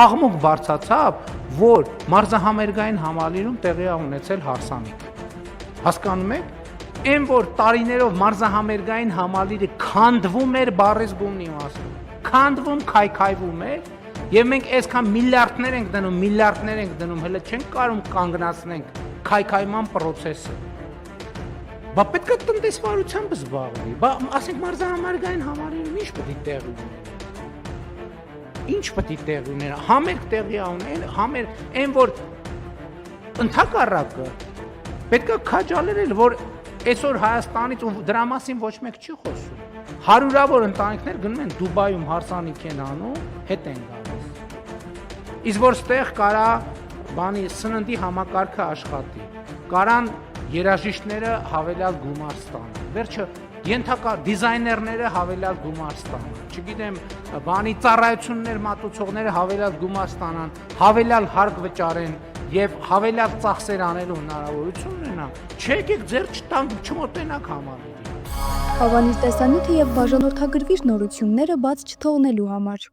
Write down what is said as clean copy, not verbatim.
աղմուկ բարձացավ, որ մարզահամերգային համալիրում տեղի է ունեցել հարսանիք։ Հասկանում եք, այն որ տարիներով մարզահամերգային համալիրը քանդվում էր բառից բուն իմաստով, քանդվում, քայքայվում էր, եւ մենք այսքան միլիարդներ ենք դնում, հələ չենք կարող կանգնացնենք քայքայման process-ը։ Բա պետք է տնտեսվարությամբ զբաղվի, բա ասենք մարզահամերգային համալիրում ինչ պետք է տեղի ունենա։ Ինչ պետք է տեղի ունենա, համերգ տեղի ունենա, համերգ, այն որ ընդհակառակը պետք է քաջալերել, որ այսօր Հայաստանից ու դրա մասին ոչ մեկ չի խոսում։ Հարյուրավոր ընտանիքներ գնում են Դուբայում հարսանիք են անում, հետ են գալիս։ Իսկ որ ստեղ կարա սննդի համակարգը աշխատի, կարան երաժիշտները հավելյալ գումար ստանան։ Վերջը ենթակա դիզայներները հավելյալ գումար ստանան։ Չգիտեմ, ծառայություններ մատուցողները հավելյալ գումար ստանան, հավելյալ հարկ վճարեն եւ հավելյալ ծախսեր անելու հնարավորություն ունենան։ Չեկեք ձեր չտանք, չմոտենաք համալիրին։ Հավանիր տեսանյութը եւ բաժանորդագրվիր նորությունները բաց չթողնելու համար։